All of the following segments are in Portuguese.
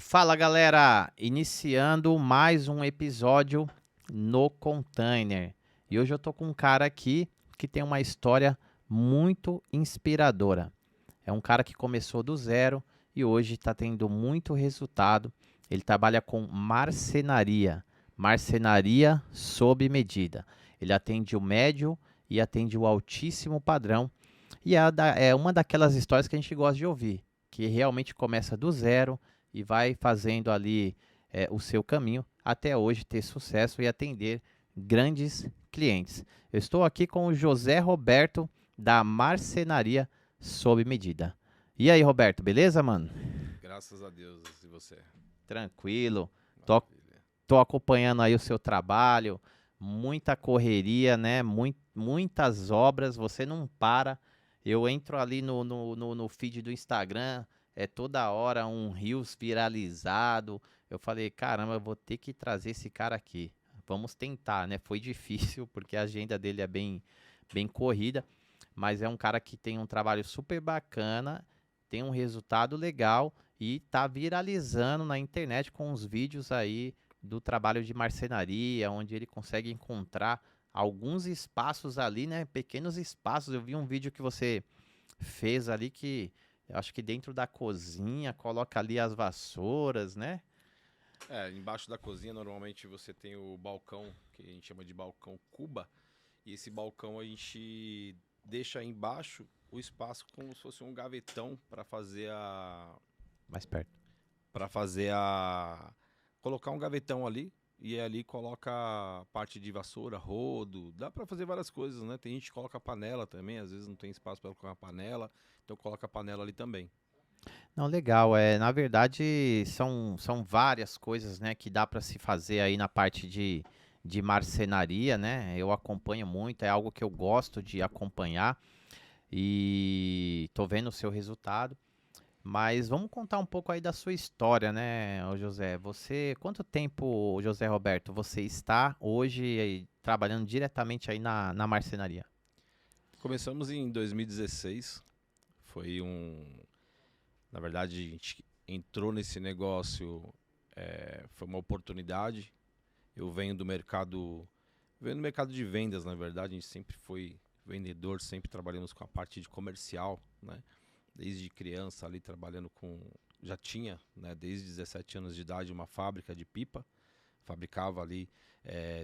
Fala galera, iniciando mais um episódio no Container. E hoje eu tô com um cara aqui que tem uma história muito inspiradora. É um cara que começou do zero e hoje está tendo muito resultado. Ele trabalha com marcenaria sob medida. Ele atende o médio e atende o altíssimo padrão. E é uma daquelas histórias que a gente gosta de ouvir, que realmente começa do zero e vai fazendo ali o seu caminho até hoje ter sucesso e atender grandes clientes. Eu estou aqui com o José Roberto da Marcenaria Sob Medida. E aí, Roberto, beleza, mano? Graças a Deus, e você? Tranquilo. Tô, Maravilha. tô acompanhando aí o seu trabalho, muita correria, né? Muitas obras, você não para. Eu entro ali no feed do Instagram, é toda hora um Reels viralizado. Eu falei, caramba, eu vou ter que trazer esse cara aqui. Vamos tentar, né? Foi difícil, porque a agenda dele é bem corrida, mas é um cara que tem um trabalho super bacana, tem um resultado legal e tá viralizando na internet com os vídeos aí do trabalho de marcenaria, onde ele consegue encontrar alguns espaços ali, né? Pequenos espaços. Eu vi um vídeo que você fez ali que eu acho que dentro da cozinha coloca ali as vassouras, né? Embaixo da cozinha normalmente você tem o balcão, que a gente chama de balcão Cuba, e esse balcão a gente deixa embaixo o espaço como se fosse um gavetão Mais perto. para fazer a colocar um gavetão ali e ali coloca a parte de vassoura, rodo, dá para fazer várias coisas, né? Tem gente que coloca panela também, às vezes não tem espaço para colocar uma panela, então coloca a panela ali também. Não, legal. Na verdade, são várias coisas, né, que dá para se fazer aí na parte de marcenaria, né? Eu acompanho muito, é algo que eu gosto de acompanhar e tô vendo o seu resultado. Mas vamos contar um pouco aí da sua história, né, ô José? Quanto tempo, José Roberto, você está hoje aí, trabalhando diretamente aí na marcenaria? Começamos em 2016, foi na verdade, a gente entrou nesse negócio, foi uma oportunidade. Eu venho do mercado de vendas, na verdade, a gente sempre foi vendedor, sempre trabalhamos com a parte de comercial, né? Desde criança ali trabalhando já tinha, né, desde 17 anos de idade, uma fábrica de pipa, fabricava ali,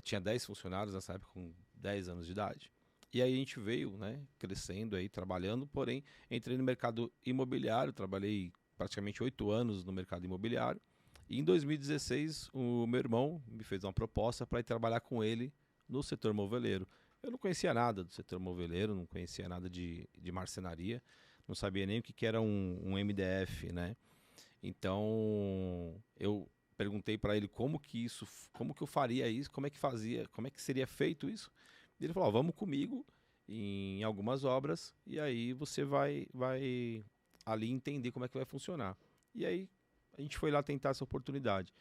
tinha 10 funcionários nessa época com 10 anos de idade. E aí a gente veio, né, crescendo aí, trabalhando, porém entrei no mercado imobiliário, trabalhei praticamente 8 anos no mercado imobiliário. E em 2016 o meu irmão me fez uma proposta para ir trabalhar com ele no setor moveleiro. Eu não conhecia nada do setor moveleiro, não conhecia nada de marcenaria, não sabia nem o que era um MDF, né? Então eu perguntei para ele como que eu faria isso, como é que fazia, como é que seria feito isso. Ele falou: vamos comigo em algumas obras e aí você vai ali entender como é que vai funcionar. E aí a gente foi lá tentar essa oportunidade.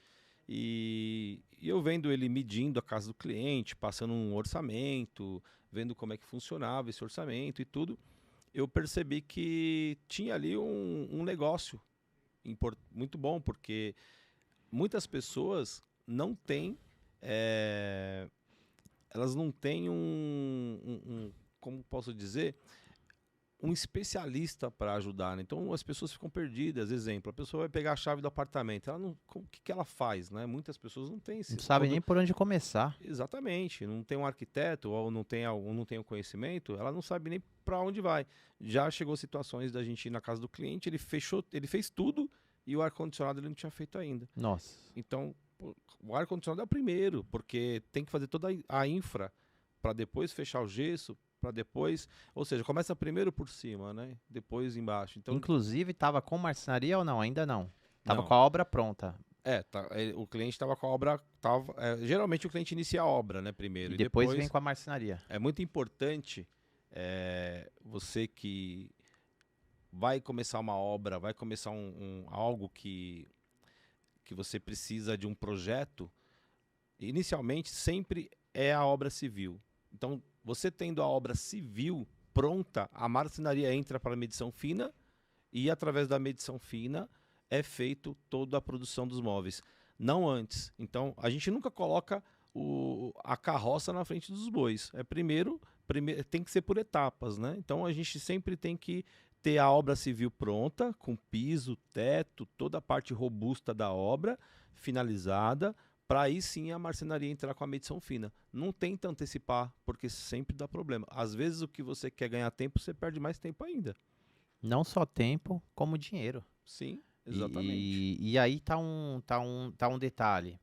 E eu vendo ele medindo a casa do cliente, passando um orçamento, vendo como é que funcionava esse orçamento e tudo, eu percebi que tinha ali um negócio muito bom, porque muitas pessoas não têm, é, elas não têm como posso dizer, um especialista para ajudar, né? Então as pessoas ficam perdidas. Exemplo, a pessoa vai pegar a chave do apartamento, ela não, o que ela faz, né? Muitas pessoas não têm Não esse sabe nem todo. por onde começar. Exatamente, não tem um arquiteto ou não tem o conhecimento, ela não sabe nem para onde vai. Já chegou situações da gente ir na casa do cliente, ele fez tudo e o ar condicionado ele não tinha feito ainda. Nossa. Então, pô, o ar condicionado é o primeiro, porque tem que fazer toda a infra para depois fechar o gesso, para depois, ou seja, começa primeiro por cima, né? Depois embaixo. Então, Inclusive, tava com marcenaria ou não? Ainda não. Tava com não. a obra pronta. O cliente estava com a obra, geralmente o cliente inicia a obra, né, E primeiro, e depois vem depois com a marcenaria. é muito importante, você que vai começar uma obra, vai começar algo que você precisa de um projeto, inicialmente sempre é a obra civil. Então, você tendo a obra civil pronta, a marcenaria entra para a medição fina e através da medição fina é feito toda a produção dos móveis, não antes. Então, a gente nunca coloca a carroça na frente dos bois. Primeiro tem que ser por etapas, né? Então, a gente sempre tem que ter a obra civil pronta, com piso, teto, toda a parte robusta da obra finalizada, para aí sim a marcenaria entrar com a medição fina. Não tenta antecipar, porque sempre dá problema. Às vezes o que você quer ganhar tempo, você perde mais tempo ainda. Não só tempo, como dinheiro. Sim, exatamente. E aí tá um detalhe.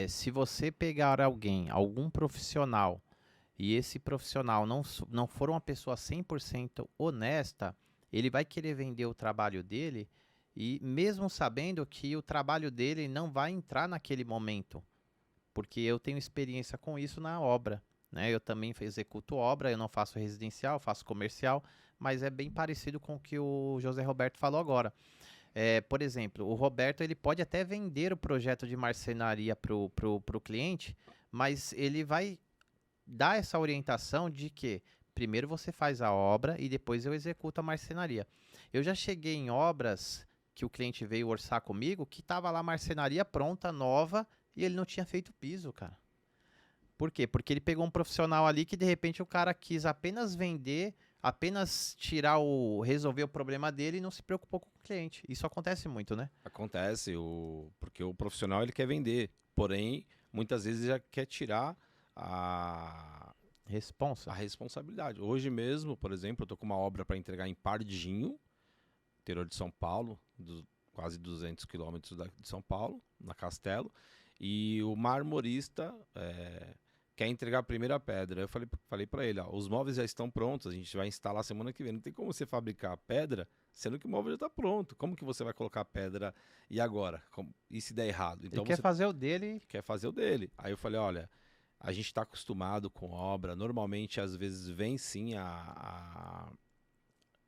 Se você pegar algum profissional, e esse profissional não for uma pessoa 100% honesta, ele vai querer vender o trabalho dele, e mesmo sabendo que o trabalho dele não vai entrar naquele momento, porque eu tenho experiência com isso na obra, né? Eu também executo obra, eu não faço residencial, faço comercial, mas é bem parecido com o que o José Roberto falou agora. Por exemplo, o Roberto ele pode até vender o projeto de marcenaria pro cliente, mas ele vai dar essa orientação de que primeiro você faz a obra e depois eu executo a marcenaria. Eu já cheguei em obras que o cliente veio orçar comigo, que tava lá a marcenaria pronta, nova, e ele não tinha feito piso, cara. Por quê? Porque ele pegou um profissional ali que de repente o cara quis apenas vender, apenas resolver o problema dele e não se preocupou com o cliente. Isso acontece muito, né? Acontece, porque o profissional ele quer vender, porém, muitas vezes já quer tirar a Responsa. responsabilidade. Hoje mesmo, por exemplo, eu tô com uma obra para entregar em Pardinho, interior de São Paulo, quase 200 quilômetros de São Paulo, na Castelo, e o marmorista quer entregar a primeira pedra. Eu falei para ele, ó, os móveis já estão prontos, a gente vai instalar semana que vem. Não tem como você fabricar a pedra, sendo que o móvel já está pronto. Como que você vai colocar a pedra e agora? E se der errado? Ele Então quer você fazer o dele. quer fazer o dele. Aí eu falei, olha, a gente está acostumado com obra, normalmente às vezes vem sim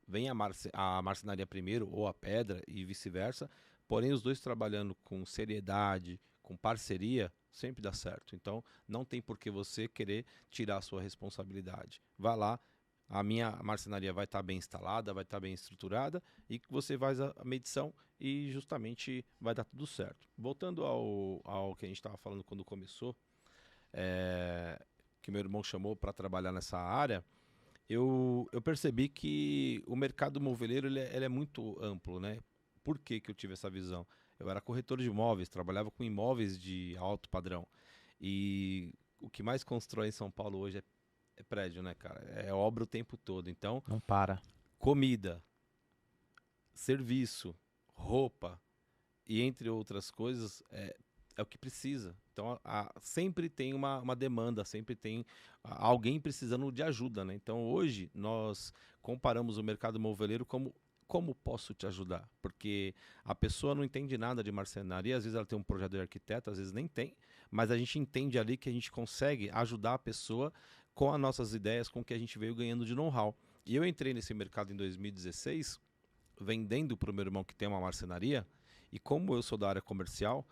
vem a marcenaria primeiro ou a pedra e vice-versa, porém os dois trabalhando com seriedade, com parceria, sempre dá certo. Então não tem por que você querer tirar a sua responsabilidade. Vá lá, a minha marcenaria vai estar bem instalada, vai estar bem estruturada e você faz a medição e justamente vai dar tudo certo. Voltando ao que a gente estava falando quando começou, que meu irmão chamou para trabalhar nessa área, eu percebi que o mercado moveleiro ele é muito amplo, né? Por que que eu tive essa visão? Eu era corretor de imóveis, trabalhava com imóveis de alto padrão. E o que mais constrói em São Paulo hoje é prédio, né, cara? É obra o tempo todo. Então, Não para. comida, serviço, roupa e entre outras coisas é o que precisa. Então, sempre tem uma demanda, sempre tem alguém precisando de ajuda, né? Então, hoje, nós comparamos o mercado moveleiro como posso te ajudar? Porque a pessoa não entende nada de marcenaria, às vezes ela tem um projeto de arquiteto, às vezes nem tem, mas a gente entende ali que a gente consegue ajudar a pessoa com as nossas ideias, com o que a gente veio ganhando de know-how. E eu entrei nesse mercado em 2016, vendendo para o meu irmão que tem uma marcenaria, e como eu sou da área comercial,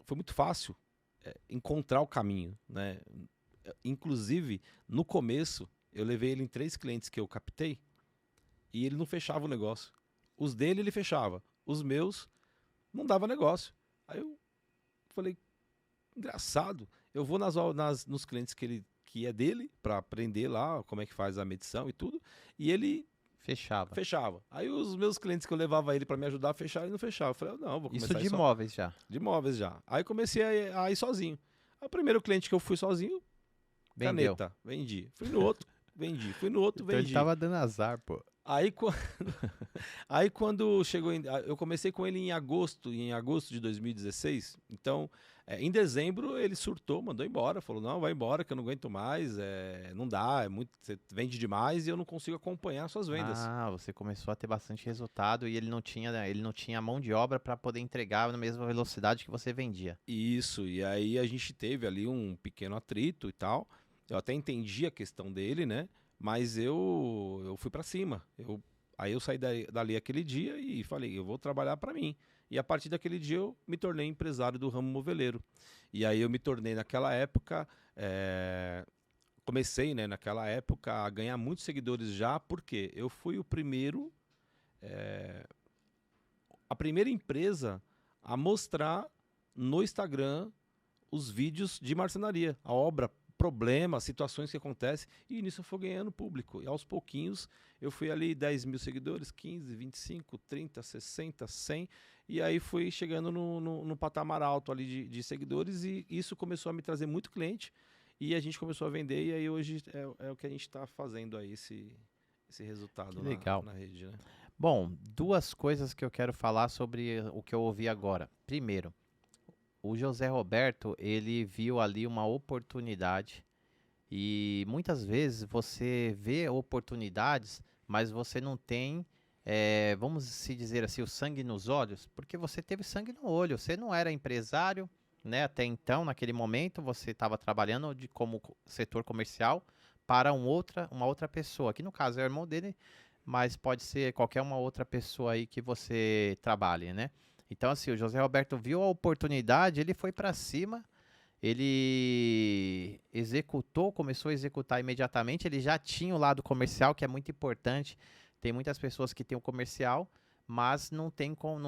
foi muito fácil encontrar o caminho, né? Inclusive, no começo, eu levei ele em 3 clientes que eu captei e ele não fechava o negócio. Os dele ele fechava, os meus não dava negócio. Aí eu falei, engraçado, eu vou nos clientes que é dele para aprender lá como é que faz a medição e tudo, e ele Fechava. fechava. Aí os meus clientes que eu levava ele para me ajudar a fechar, ele não fechava. Eu falei, não, vou Isso começar de imóveis já. de imóveis já. Aí comecei a ir sozinho. Aí o primeiro cliente que eu fui sozinho, Vendeu. caneta, vendi. Fui no outro, vendi. Fui no outro, Então ele vendi. tava dando azar, pô. Aí, aí quando chegou, eu comecei com ele em agosto de 2016. Então, em dezembro ele surtou, mandou embora, falou: não, vai embora que eu não aguento mais, não dá, você vende demais e eu não consigo acompanhar suas vendas. Ah, você começou a ter bastante resultado e ele não tinha mão de obra para poder entregar na mesma velocidade que você vendia. Isso, e aí a gente teve ali um pequeno atrito e tal. Eu até entendi a questão dele, né? Mas eu fui pra cima. Aí eu saí dali aquele dia e falei, eu vou trabalhar pra mim. E a partir daquele dia eu me tornei empresário do ramo moveleiro. E aí eu me tornei naquela época, comecei, né, naquela época a ganhar muitos seguidores já, porque eu fui o primeiro a primeira empresa a mostrar no Instagram os vídeos de marcenaria, a obra, problemas, situações que acontecem, e nisso eu fui ganhando público. E aos pouquinhos eu fui ali 10 mil seguidores, 15, 25, 30, 60, 100, e aí fui chegando no patamar alto ali de seguidores, e isso começou a me trazer muito cliente, e a gente começou a vender, e aí hoje é o que a gente está fazendo aí, esse resultado Que legal. na rede, né? Bom, duas coisas que eu quero falar sobre o que eu ouvi agora. Primeiro, o José Roberto, ele viu ali uma oportunidade e muitas vezes você vê oportunidades, mas você não tem, vamos se dizer assim, o sangue nos olhos, porque você teve sangue no olho. Você não era empresário, né? Até então, naquele momento, você estava trabalhando como setor comercial para uma outra pessoa. Que no caso é o irmão dele, mas pode ser qualquer uma outra pessoa aí que você trabalhe, né? Então, assim, o José Roberto viu a oportunidade, ele foi para cima, ele executou, começou a executar imediatamente. Ele já tinha o lado comercial, que é muito importante. Tem muitas pessoas que têm o comercial, mas não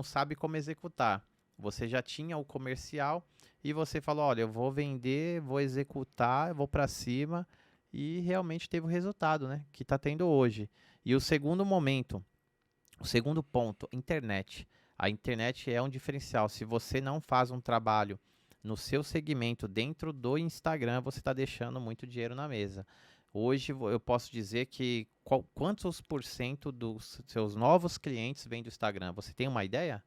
sabe como executar. Você já tinha o comercial e você falou, olha, eu vou vender, vou executar, eu vou para cima, e realmente teve o resultado, né, que está tendo hoje. E o segundo ponto, internet. A internet é um diferencial. Se você não faz um trabalho no seu segmento dentro do Instagram, você está deixando muito dinheiro na mesa. Hoje eu posso dizer que quantos por cento dos seus novos clientes vêm do Instagram? Você tem uma ideia?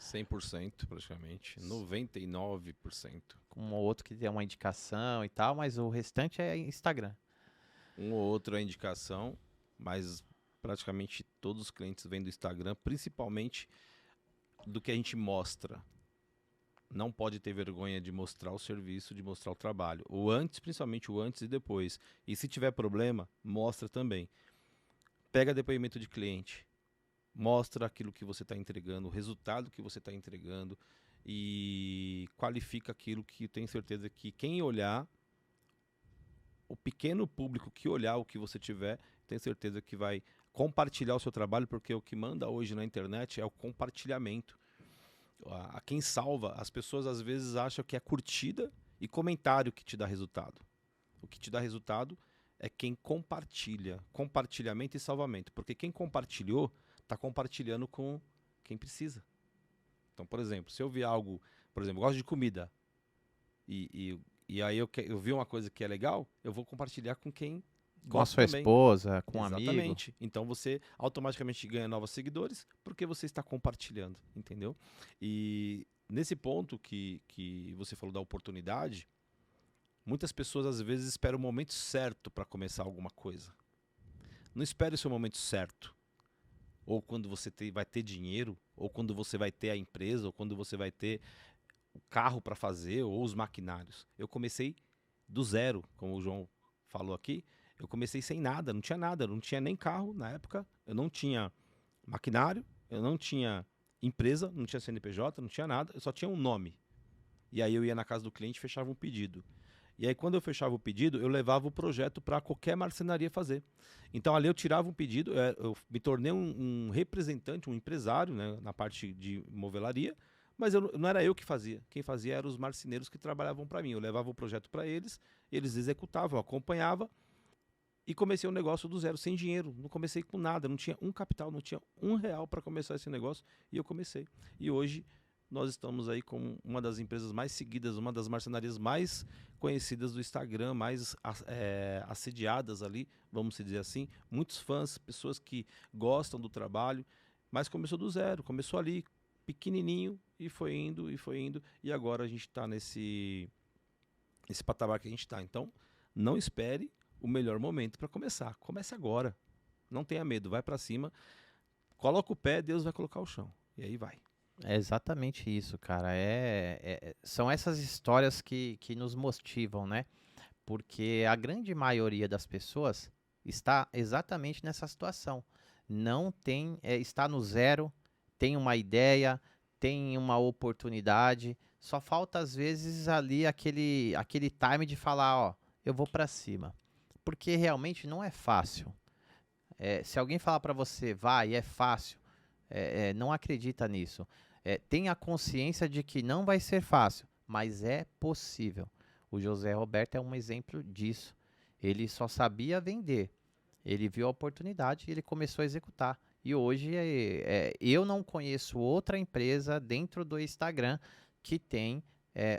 100% praticamente, 99%. Um ou outro que tem uma indicação e tal, mas o restante é Instagram. Um ou outro é indicação, mas praticamente todos os clientes vêm do Instagram, principalmente do que a gente mostra. Não pode ter vergonha de mostrar o serviço, de mostrar o trabalho. O antes, principalmente o antes e depois. E se tiver problema, mostra também. Pega depoimento de cliente. Mostra aquilo que você está entregando, o resultado que você está entregando, e qualifica aquilo que eu tenho certeza que quem olhar, o pequeno público que olhar o que você tiver, tenho certeza que vai compartilhar o seu trabalho, porque o que manda hoje na internet é o compartilhamento. A quem salva, as pessoas às vezes acham que é curtida e comentário que te dá resultado. O que te dá resultado é quem compartilha, compartilhamento e salvamento, porque quem compartilhou está compartilhando com quem precisa. Então, por exemplo, se eu vi algo, por exemplo, eu gosto de comida, e aí eu vi uma coisa que é legal, eu vou compartilhar com quem Com a gosta sua também. esposa, com um amigo. Exatamente. Então você automaticamente ganha novos seguidores porque você está compartilhando, entendeu? E nesse ponto que você falou da oportunidade, muitas pessoas às vezes esperam o momento certo para começar alguma coisa. Não espere o seu momento certo. Ou quando você vai ter dinheiro, ou quando você vai ter a empresa, ou quando você vai ter o carro para fazer, ou os maquinários. Eu comecei do zero, como o João falou aqui. Eu comecei sem nada, não tinha nem carro na época, eu não tinha maquinário, eu não tinha empresa, não tinha CNPJ, não tinha nada, eu só tinha um nome. E aí eu ia na casa do cliente e fechava um pedido. E aí quando eu fechava o pedido, eu levava o projeto para qualquer marcenaria fazer. Então ali eu tirava um pedido, eu me tornei um representante, um empresário, né, na parte de movelaria, mas não era eu que fazia. Quem fazia eram os marceneiros que trabalhavam para mim. Eu levava o projeto para eles, eles executavam, eu acompanhava, e comecei um negócio do zero, sem dinheiro. Não comecei com nada, não tinha um capital, não tinha R$ 1 para começar esse negócio. E eu comecei. E hoje nós estamos aí com uma das empresas mais seguidas, uma das marcenarias mais conhecidas do Instagram, mais assediadas ali, vamos dizer assim. Muitos fãs, pessoas que gostam do trabalho, mas começou do zero, começou ali, pequenininho, e foi indo, e foi indo. E agora a gente está nesse patamar que a gente está. Então, não espere o melhor momento para começar. Comece agora. Não tenha medo, vai para cima. Coloca o pé, Deus vai colocar o chão. E aí vai. É exatamente isso, cara. São essas histórias que nos motivam, né? Porque a grande maioria das pessoas está exatamente nessa situação. Não tem, está no zero, tem uma ideia, tem uma oportunidade. Só falta às vezes ali aquele time de falar, ó, eu vou para cima. Porque realmente não é fácil. Se alguém falar para você, vai, é fácil, não acredita nisso. Tenha consciência de que não vai ser fácil, mas é possível. O José Roberto é um exemplo disso. Ele só sabia vender. Ele viu a oportunidade e ele começou a executar. E hoje eu não conheço outra empresa dentro do Instagram que tem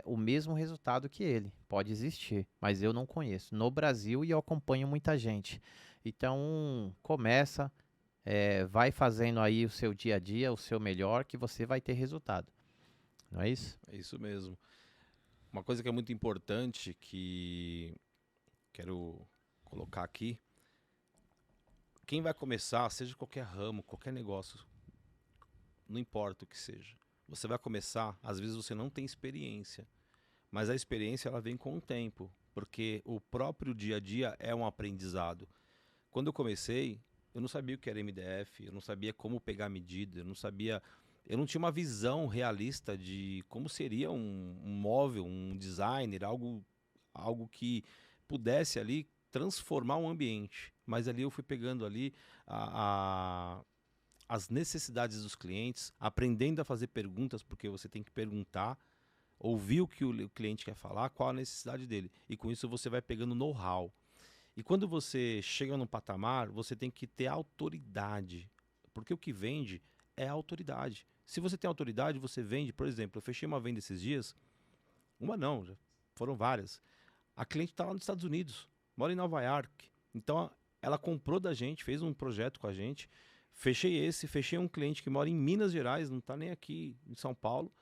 o mesmo resultado que ele. Pode existir, mas eu não conheço. No Brasil e eu acompanho muita gente. Então, começa, vai fazendo aí o seu dia a dia, o seu melhor, que você vai ter resultado. Não é isso? É isso mesmo. Uma coisa que é muito importante que quero colocar aqui, quem vai começar, seja qualquer ramo, qualquer negócio, não importa o que seja, você vai começar, às vezes você não tem experiência, mas a experiência ela vem com o tempo, porque o próprio dia a dia é um aprendizado. Quando eu comecei, eu não sabia o que era MDF, eu não sabia como pegar medida, eu não tinha uma visão realista de como seria um móvel, um designer, algo que pudesse ali transformar um ambiente. Mas ali eu fui pegando ali as necessidades dos clientes, aprendendo a fazer perguntas, porque você tem que perguntar, ouvir o que o cliente quer falar, qual a necessidade dele. E com isso você vai pegando know-how. E quando você chega num patamar, você tem que ter autoridade. Porque o que vende é a autoridade. Se você tem autoridade, você vende. Por exemplo, eu fechei uma venda esses dias. Uma não, já foram várias. A cliente está lá nos Estados Unidos, mora em Nova York. Então, ela comprou da gente, fez um projeto com a gente. Fechei um cliente que mora em Minas Gerais, não está nem aqui em São Paulo.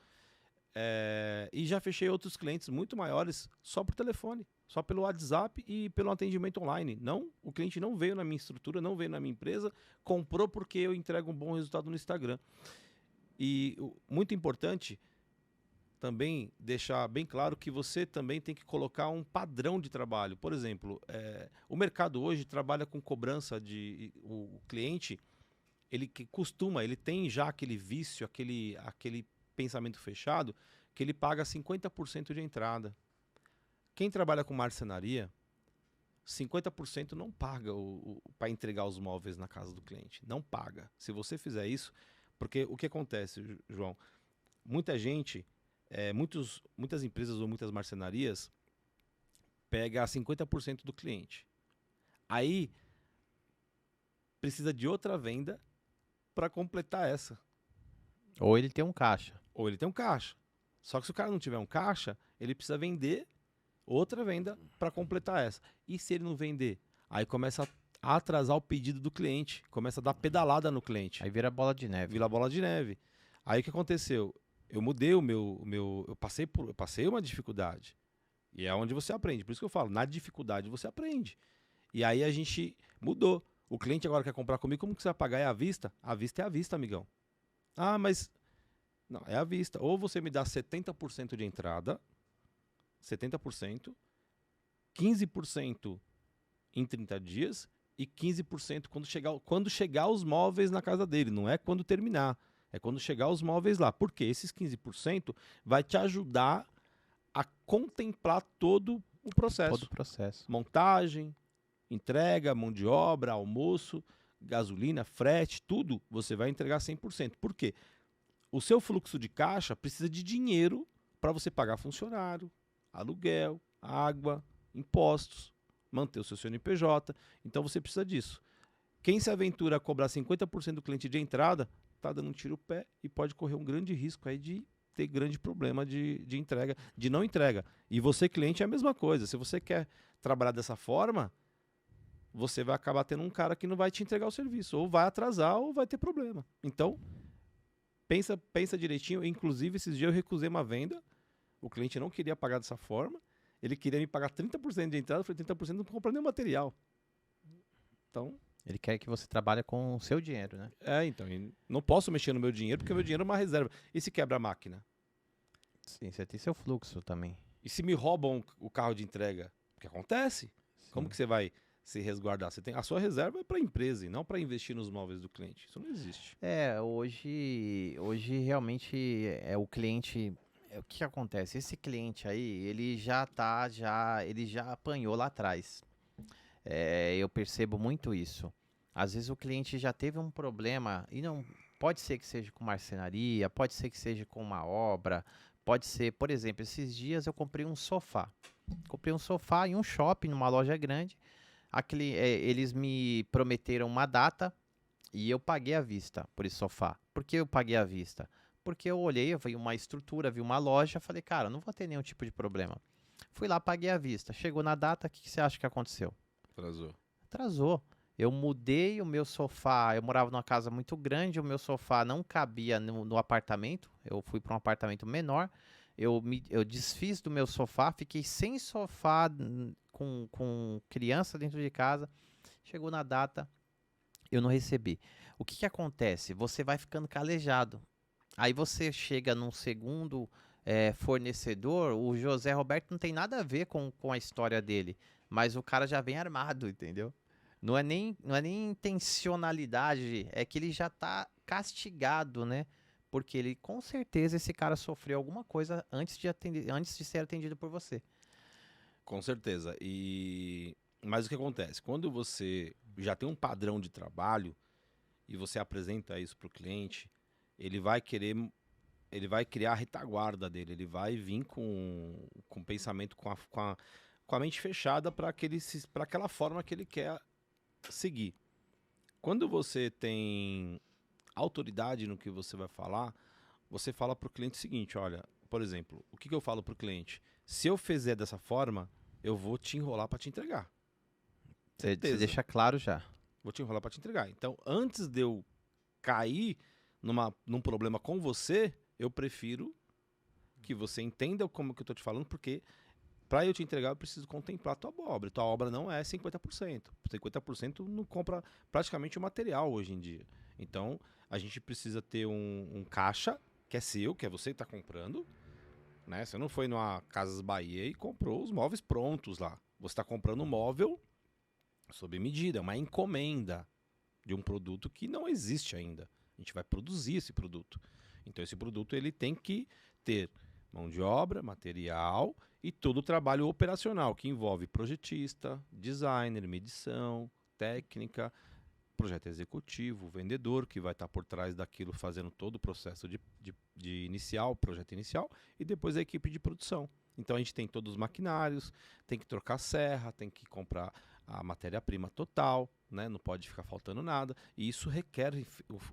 E já fechei outros clientes muito maiores só por telefone, só pelo WhatsApp e pelo atendimento online. Não, o cliente não veio na minha estrutura, não veio na minha empresa, comprou porque eu entrego um bom resultado no Instagram. E muito importante também deixar bem claro que você também tem que colocar um padrão de trabalho. Por exemplo, o mercado hoje trabalha com cobrança de o cliente, ele tem já aquele vício, aquele pensamento fechado, que ele paga 50% de entrada. Quem trabalha com marcenaria, 50% não paga para entregar os móveis na casa do cliente. Não paga. Se você fizer isso, porque o que acontece, João? Muita gente, muitas empresas ou muitas marcenarias pega 50% do cliente. Aí precisa de outra venda para completar essa. Ou ele tem um caixa. Ou ele tem um caixa. Só que se o cara não tiver um caixa, ele precisa vender outra venda para completar essa. E se ele não vender? Aí começa a atrasar o pedido do cliente, começa a dar pedalada no cliente. Aí vira bola de neve. Vira bola de neve. Aí o que aconteceu? Eu mudei eu passei uma dificuldade. E é onde você aprende. Por isso que eu falo, na dificuldade você aprende. E aí a gente mudou. O cliente agora quer comprar comigo, como que você vai pagar? É à vista? À vista é à vista, amigão. Ah, mas não, é à vista. Ou você me dá 70% de entrada, 70%, 15% em 30 dias e 15% quando chegar os móveis na casa dele. Não é quando terminar, é quando chegar os móveis lá. Porque esses 15% vai te ajudar a contemplar todo o processo. Todo o processo. Montagem, entrega, mão de obra, almoço, gasolina, frete, tudo você vai entregar 100%. Por quê? O seu fluxo de caixa precisa de dinheiro para você pagar funcionário, aluguel, água, impostos, manter o seu CNPJ. Então você precisa disso. Quem se aventura a cobrar 50% do cliente de entrada, está dando um tiro no pé e pode correr um grande risco aí de ter grande problema de entrega, de não entrega. E você, cliente, é a mesma coisa. Se você quer trabalhar dessa forma, você vai acabar tendo um cara que não vai te entregar o serviço, ou vai atrasar ou vai ter problema. Então, pensa direitinho. Inclusive, esses dias eu recusei uma venda, o cliente não queria pagar dessa forma, ele queria me pagar 30% de entrada, eu falei 30% não compra nenhum material. Então... Ele quer que você trabalhe com o seu dinheiro, né? Então, não posso mexer no meu dinheiro, porque o meu dinheiro é uma reserva. E se quebra a máquina? Sim, você tem seu fluxo também. E se me roubam o carro de entrega? O que acontece? Sim. Como que você vai se resguardar? A sua reserva é para a empresa e não para investir nos móveis do cliente. Isso não existe. Hoje realmente o cliente... O que acontece? Esse cliente aí, ele já apanhou lá atrás. Eu percebo muito isso. Às vezes o cliente já teve um problema e Pode ser que seja com marcenaria, pode ser que seja com uma obra, pode ser, por exemplo, esses dias eu comprei um sofá. Comprei um sofá em um shopping, numa loja grande. Eles me prometeram uma data e eu paguei à vista por esse sofá. Por que eu paguei à vista? Porque eu olhei, eu vi uma estrutura, vi uma loja, falei, cara, não vou ter nenhum tipo de problema. Fui lá, paguei à vista. Chegou na data, o que você acha que aconteceu? Atrasou. Atrasou. Eu mudei o meu sofá. Eu morava numa casa muito grande, o meu sofá não cabia no apartamento. Eu fui para um apartamento menor. Eu desfiz do meu sofá, fiquei sem sofá com criança dentro de casa. Chegou na data, eu não recebi. O que que acontece? Você vai ficando calejado. Aí você chega num segundo fornecedor, o José Roberto não tem nada a ver com a história dele, mas o cara já vem armado, entendeu? Não é nem intencionalidade, é que ele já tá castigado, né? Porque ele, com certeza, esse cara sofreu alguma coisa antes de ser atendido por você. Com certeza. Mas o que acontece? Quando você já tem um padrão de trabalho e você apresenta isso para o cliente, ele vai querer, ele vai criar a retaguarda dele, ele vai vir com o pensamento, com a mente fechada para aquela forma que ele quer seguir. Quando você tem autoridade no que você vai falar, você fala para o cliente o seguinte: olha, por exemplo, o que que eu falo para o cliente? Se eu fizer dessa forma, eu vou te enrolar para te entregar. Você Certeza. deixa claro já. Vou te enrolar para te entregar. Então, antes de eu cair num problema com você, eu prefiro que você entenda como que eu tô te falando, porque para eu te entregar, eu preciso contemplar a tua obra. Tua obra não é 50%. 50% não compra praticamente o material hoje em dia. Então, a gente precisa ter um caixa que é seu, que é você que está comprando. Né? Você não foi numa Casas Bahia e comprou os móveis prontos lá. Você está comprando um móvel sob medida, é uma encomenda de um produto que não existe ainda. A gente vai produzir esse produto. Então, esse produto ele tem que ter mão de obra, material e todo o trabalho operacional, que envolve projetista, designer, medição, técnica, projeto executivo, vendedor, que vai estar por trás daquilo fazendo todo o processo de inicial, projeto inicial, e depois a equipe de produção. Então a gente tem todos os maquinários, tem que trocar serra, tem que comprar a matéria-prima total, né? Não pode ficar faltando nada, e isso requer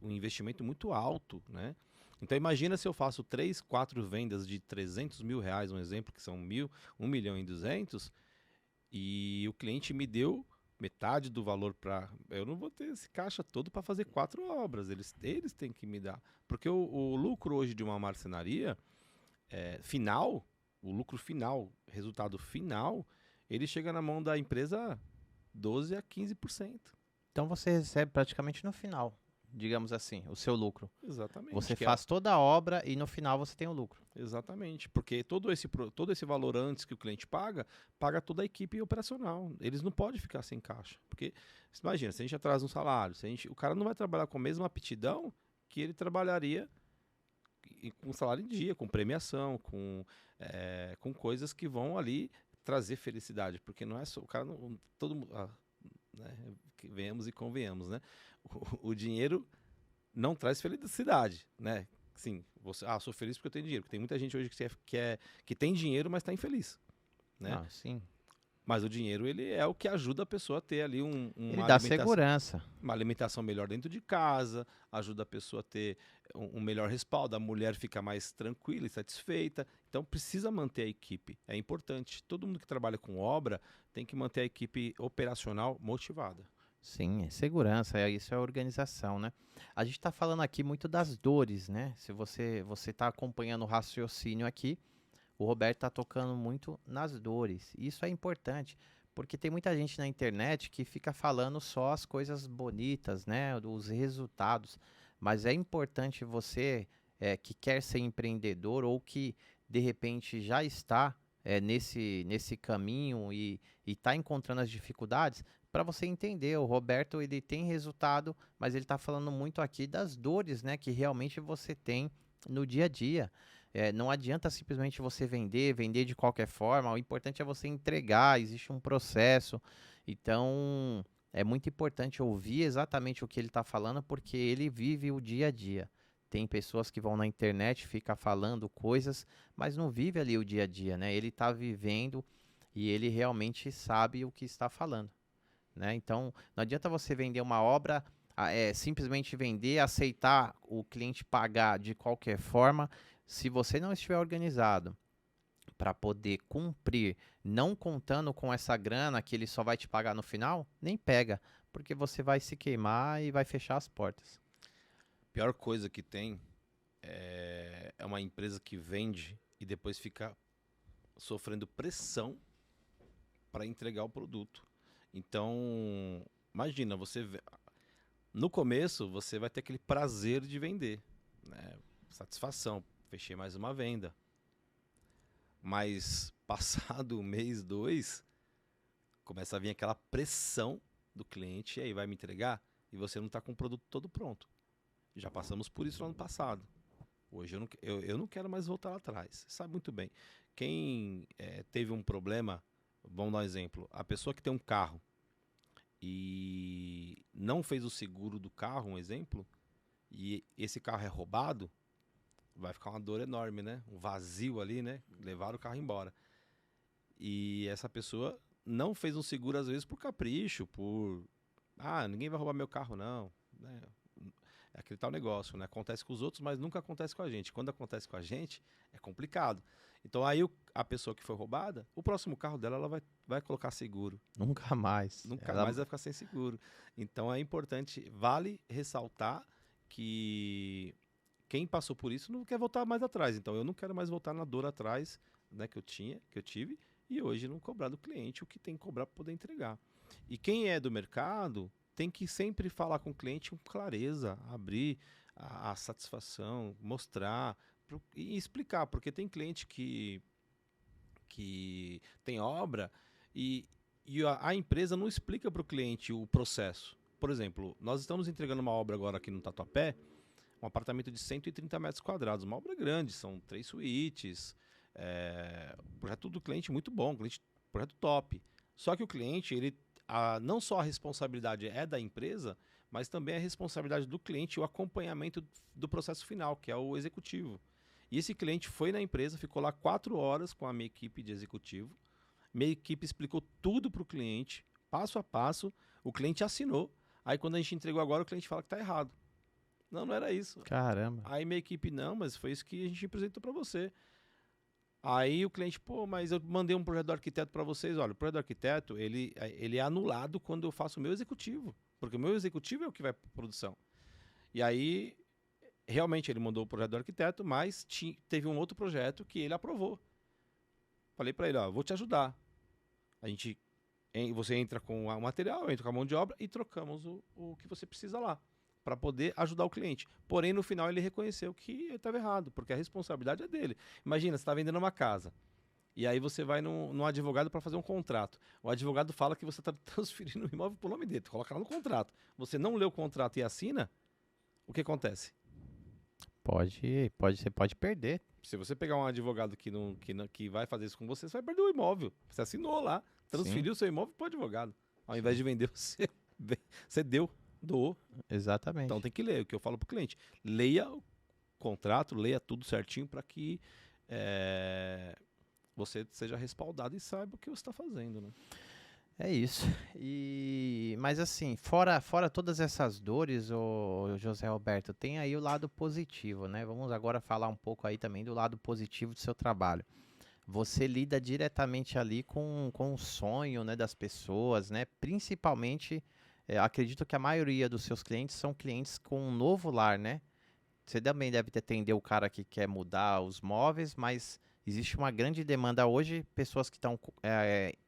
um investimento muito alto, né? Então imagina se eu faço 3, 4 vendas de 300 mil reais, um exemplo, que são 1 milhão e 200, e o cliente me deu metade do valor para... Eu não vou ter esse caixa todo para fazer 4 obras, eles têm que me dar. Porque o lucro hoje de uma marcenaria final, o lucro final, resultado final, ele chega na mão da empresa 12 a 15%. Então você recebe praticamente no final, digamos assim, o seu lucro. Exatamente. Você faz toda a obra e no final você tem o lucro. Exatamente, porque todo esse valor antes que o cliente paga toda a equipe operacional. Eles não podem ficar sem caixa. Porque, imagina, se a gente atrasa um salário, o cara não vai trabalhar com a mesma aptidão que ele trabalharia com salário em dia, com premiação, com coisas que vão ali trazer felicidade. Porque não é só... O cara não... Todo mundo... né, venhamos e convenhamos, né? O dinheiro não traz felicidade, né? Sim, sou feliz porque eu tenho dinheiro. Porque tem muita gente hoje que tem dinheiro, mas está infeliz, né? Ah, sim. Mas o dinheiro, ele é o que ajuda a pessoa a ter ali Ele dá segurança. Uma alimentação melhor dentro de casa, ajuda a pessoa a ter um melhor respaldo, a mulher fica mais tranquila e satisfeita. Então precisa manter a equipe, é importante. Todo mundo que trabalha com obra tem que manter a equipe operacional motivada. Sim, é segurança, isso é organização, né? A gente está falando aqui muito das dores, né? Se você está acompanhando o raciocínio aqui, o Roberto está tocando muito nas dores. Isso é importante, porque tem muita gente na internet que fica falando só as coisas bonitas, né? Os resultados. Mas é importante você que quer ser empreendedor ou que de repente já está nesse caminho e está encontrando as dificuldades, para você entender. O Roberto ele tem resultado, mas ele está falando muito aqui das dores, né? Que realmente você tem no dia a dia. Não adianta simplesmente você vender de qualquer forma. O importante é você entregar, existe um processo. Então, é muito importante ouvir exatamente o que ele está falando, porque ele vive o dia a dia. Tem pessoas que vão na internet, ficar falando coisas, mas não vive ali o dia a dia, né? Ele está vivendo e ele realmente sabe o que está falando, né? Então, não adianta você vender uma obra, simplesmente vender, aceitar o cliente pagar de qualquer forma, se você não estiver organizado para poder cumprir, não contando com essa grana que ele só vai te pagar no final, nem pega, porque você vai se queimar e vai fechar as portas. Pior coisa que tem é uma empresa que vende e depois fica sofrendo pressão para entregar o produto. Então, imagina, no começo você vai ter aquele prazer de vender, né? Satisfação, fechei mais uma venda. Mas passado um mês, dois, começa a vir aquela pressão do cliente, e aí vai me entregar e você não está com o produto todo pronto. Já passamos por isso no ano passado. Hoje eu não quero mais voltar lá atrás. Você sabe muito bem. Quem teve um problema, vamos dar um exemplo, a pessoa que tem um carro e não fez o seguro do carro, um exemplo, e esse carro é roubado, vai ficar uma dor enorme, né? Um vazio ali, né? Levar o carro embora. E essa pessoa não fez um seguro, às vezes, por capricho, ninguém vai roubar meu carro, não. Né? É aquele tal negócio, né? Acontece com os outros, mas nunca acontece com a gente. Quando acontece com a gente, é complicado. Então aí a pessoa que foi roubada, o próximo carro dela, ela vai colocar seguro. Nunca mais. Nunca mais vai ficar sem seguro. Então é importante, vale ressaltar que quem passou por isso não quer voltar mais atrás. Então eu não quero mais voltar na dor atrás, né, que eu tive, e hoje não cobrar do cliente o que tem que cobrar para poder entregar. E quem é do mercado tem que sempre falar com o cliente com clareza, abrir a satisfação, mostrar e explicar, porque tem cliente que tem obra e a empresa não explica para o cliente o processo. Por exemplo, nós estamos entregando uma obra agora aqui no Tatuapé, um apartamento de 130 metros quadrados, uma obra grande, são 3 suítes, projeto do cliente muito bom, projeto top. Só que o cliente, não só a responsabilidade é da empresa, mas também a responsabilidade do cliente, o acompanhamento do processo final, que é o executivo. E esse cliente foi na empresa, ficou lá 4 horas com a minha equipe de executivo, minha equipe explicou tudo para o cliente, passo a passo, o cliente assinou, aí quando a gente entregou agora, o cliente fala que está errado. Não era isso. Caramba. Aí minha equipe, não, mas foi isso que a gente apresentou para você. Aí o cliente, mas eu mandei um projeto do arquiteto para vocês. Olha, o projeto do arquiteto, ele é anulado quando eu faço o meu executivo. Porque o meu executivo é o que vai para produção. E aí, realmente, ele mandou o projeto do arquiteto, mas teve um outro projeto que ele aprovou. Falei para ele, vou te ajudar. Você entra com o material, eu entro com a mão de obra e trocamos o que você precisa lá, para poder ajudar o cliente. Porém, no final, ele reconheceu que ele estava errado, porque a responsabilidade é dele. Imagina, você está vendendo uma casa, e aí você vai num advogado para fazer um contrato. O advogado fala que você está transferindo o imóvel para o nome dele, coloca lá no contrato. Você não lê o contrato e assina, o que acontece? Você pode perder. Se você pegar um advogado que vai fazer isso com você, você vai perder o imóvel. Você assinou lá, transferiu o seu imóvel para o advogado. Ao invés de vender, você doou. Exatamente. Então tem que ler, o que eu falo para o cliente. Leia o contrato, leia tudo certinho para que você seja respaldado e saiba o que você está fazendo, né? É isso. Mas assim, fora todas essas dores, o José Roberto, tem aí o lado positivo, né? Vamos agora falar um pouco aí também do lado positivo do seu trabalho. Você lida diretamente ali com o sonho, né, das pessoas, né? Principalmente, acredito que a maioria dos seus clientes são clientes com um novo lar, né? Você também deve atender o cara que quer mudar os móveis, mas existe uma grande demanda hoje, pessoas que estão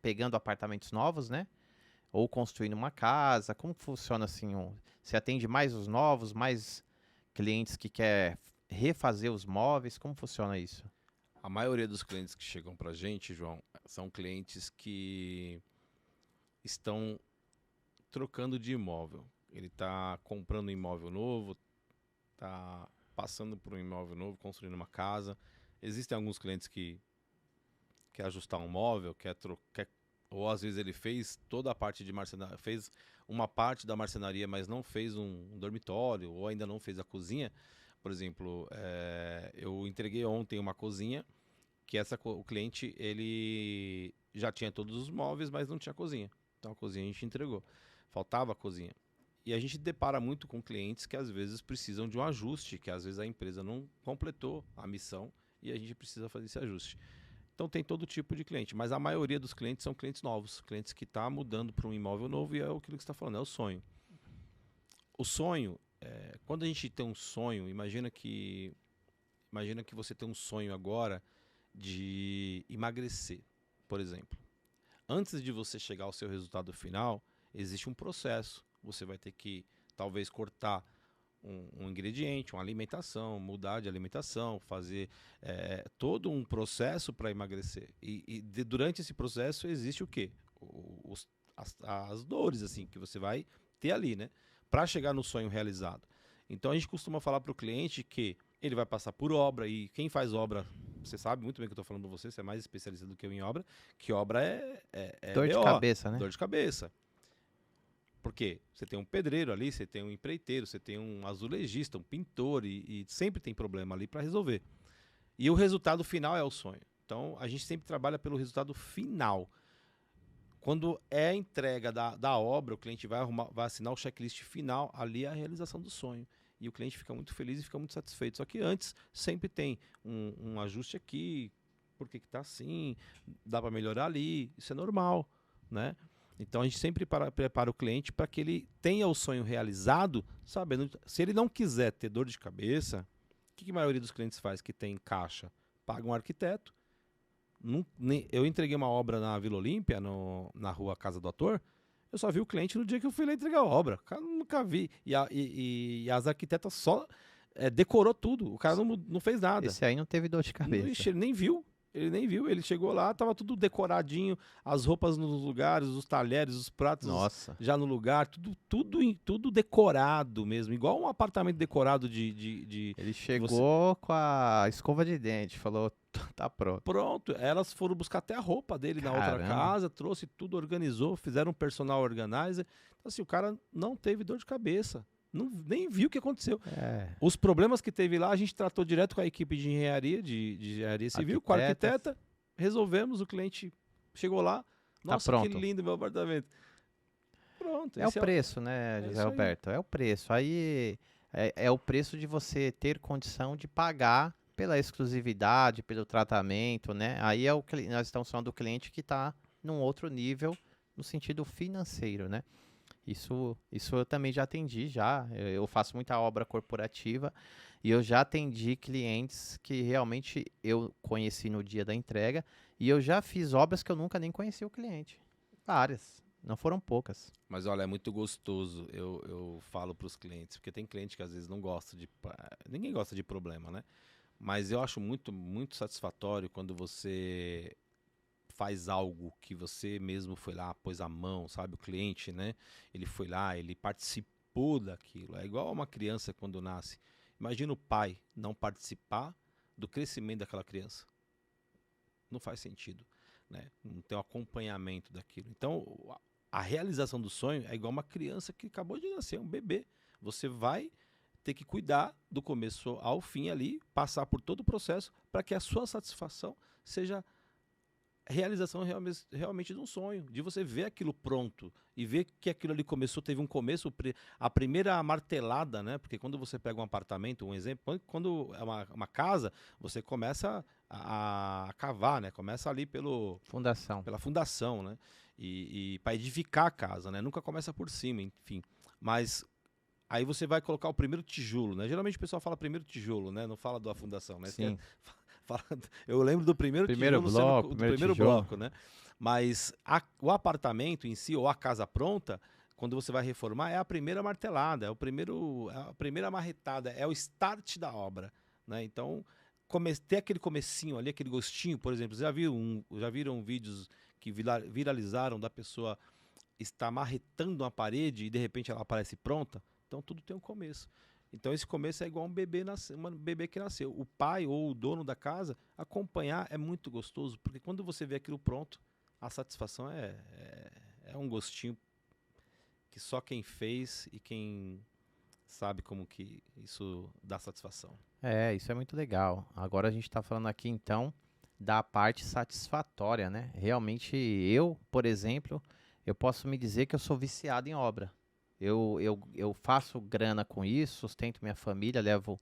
pegando apartamentos novos, né? Ou construindo uma casa. Como funciona assim? Você atende mais os novos, mais clientes que quer refazer os móveis? Como funciona isso? A maioria dos clientes que chegam pra gente, João, são clientes que estão trocando de imóvel. Ele está comprando um imóvel novo, está passando por um imóvel novo, construindo uma casa. Existem alguns clientes que quer ajustar um móvel, quer Ou às vezes ele fez toda a parte de marcenaria, fez uma parte da marcenaria, mas não fez um dormitório, ou ainda não fez a cozinha. Por exemplo, eu entreguei ontem uma cozinha, que o cliente ele já tinha todos os móveis, mas não tinha cozinha. Então a cozinha a gente entregou. Faltava a cozinha. E a gente depara muito com clientes que às vezes precisam de um ajuste, que às vezes a empresa não completou a missão e a gente precisa fazer esse ajuste. Então tem todo tipo de cliente, mas a maioria dos clientes são clientes novos, clientes que estão mudando para um imóvel novo e é aquilo que você está falando, é o sonho. O sonho, quando a gente tem um sonho, imagina que você tem um sonho agora de emagrecer, por exemplo. Antes de você chegar ao seu resultado final, existe um processo. Você vai ter que, talvez, cortar um ingrediente, uma alimentação, mudar de alimentação, fazer todo um processo para emagrecer. Durante esse processo existe o quê? As dores assim que você vai ter ali, né? Para chegar no sonho realizado. Então a gente costuma falar para o cliente que ele vai passar por obra, e quem faz obra, você sabe muito bem que eu estou falando para você é mais especialista do que eu em obra, que obra é Dor de BO, cabeça, né? dor de cabeça. Porque você tem um pedreiro ali, você tem um empreiteiro, você tem um azulejista, um pintor, e sempre tem problema ali para resolver. E o resultado final é o sonho. Então a gente sempre trabalha pelo resultado final. Quando é a entrega da obra, o cliente vai assinar o checklist final, ali é a realização do sonho. E o cliente fica muito feliz e fica muito satisfeito. Só que antes sempre tem um ajuste aqui, por que está assim, dá para melhorar ali, isso é normal, né? Então a gente sempre prepara o cliente para que ele tenha o sonho realizado, sabendo, se ele não quiser ter dor de cabeça, o que a maioria dos clientes faz que tem caixa? Paga um arquiteto. Eu entreguei uma obra na Vila Olímpia, na rua Casa do Ator, eu só vi o cliente no dia que eu fui lá entregar a obra. O cara nunca vi. E as arquitetas só decorou tudo. O cara não fez nada. Esse aí não teve dor de cabeça. Ele nem viu. Ele chegou lá, tava tudo decoradinho, as roupas nos lugares, os talheres, os pratos Nossa. já no lugar, tudo decorado mesmo, igual um apartamento decorado de Ele chegou com a escova de dente, falou, tá pronto. Pronto, elas foram buscar até a roupa dele na outra casa, trouxe tudo, organizou, fizeram um personal organizer. Então assim, o cara não teve dor de cabeça. Nem viu o que aconteceu. Os problemas que teve lá, a gente tratou direto com a equipe de engenharia, de engenharia civil, com a arquiteta, resolvemos, o cliente chegou lá, nossa, tá que lindo meu apartamento. Pronto. É o preço, né, José Roberto? É o preço. Aí é o preço de você ter condição de pagar pela exclusividade, pelo tratamento, né? Aí nós estamos falando do cliente que está num outro nível no sentido financeiro, né? Isso eu também já atendi, eu faço muita obra corporativa e eu já atendi clientes que realmente eu conheci no dia da entrega e eu já fiz obras que eu nunca nem conheci o cliente. Várias, não foram poucas. Mas olha, é muito gostoso, eu falo para os clientes, porque tem cliente que às vezes não gosta ninguém gosta de problema, né? Mas eu acho muito, muito satisfatório quando você faz algo que você mesmo foi lá, pôs a mão, sabe? O cliente, né? Ele foi lá, ele participou daquilo. É igual uma criança quando nasce. Imagina o pai não participar do crescimento daquela criança. Não faz sentido, né? Não tem um acompanhamento daquilo. Então, a realização do sonho é igual uma criança que acabou de nascer, um bebê. Você vai ter que cuidar do começo ao fim ali, passar por todo o processo para que a sua satisfação seja realização realmente de um sonho, de você ver aquilo pronto e ver que aquilo ali teve um começo, a primeira martelada, né? Porque quando você pega um apartamento, um exemplo, quando é uma casa, você começa a cavar, né? Começa ali pela fundação, né? E para edificar a casa, né? Nunca começa por cima, enfim. Mas aí você vai colocar o primeiro tijolo, né? Geralmente o pessoal fala primeiro tijolo, né? Não fala da fundação, né? Sim. Eu lembro do primeiro bloco, né? Mas o apartamento em si, ou a casa pronta, quando você vai reformar, é a primeira martelada, é a primeira marretada, é o start da obra, né? Então, ter aquele comecinho ali, aquele gostinho, por exemplo, já viram vídeos que viralizaram da pessoa estar marretando uma parede e de repente ela aparece pronta? Então, tudo tem um começo. Então esse começo é igual um bebê que nasceu. O pai ou o dono da casa acompanhar é muito gostoso, porque quando você vê aquilo pronto, A satisfação é um gostinho que só quem fez e quem sabe como que isso dá satisfação. Isso é muito legal. Agora a gente está falando aqui então da parte satisfatória, né? Realmente eu, por exemplo, eu posso me dizer que eu sou viciado em obra. Eu faço grana com isso, sustento minha família, levo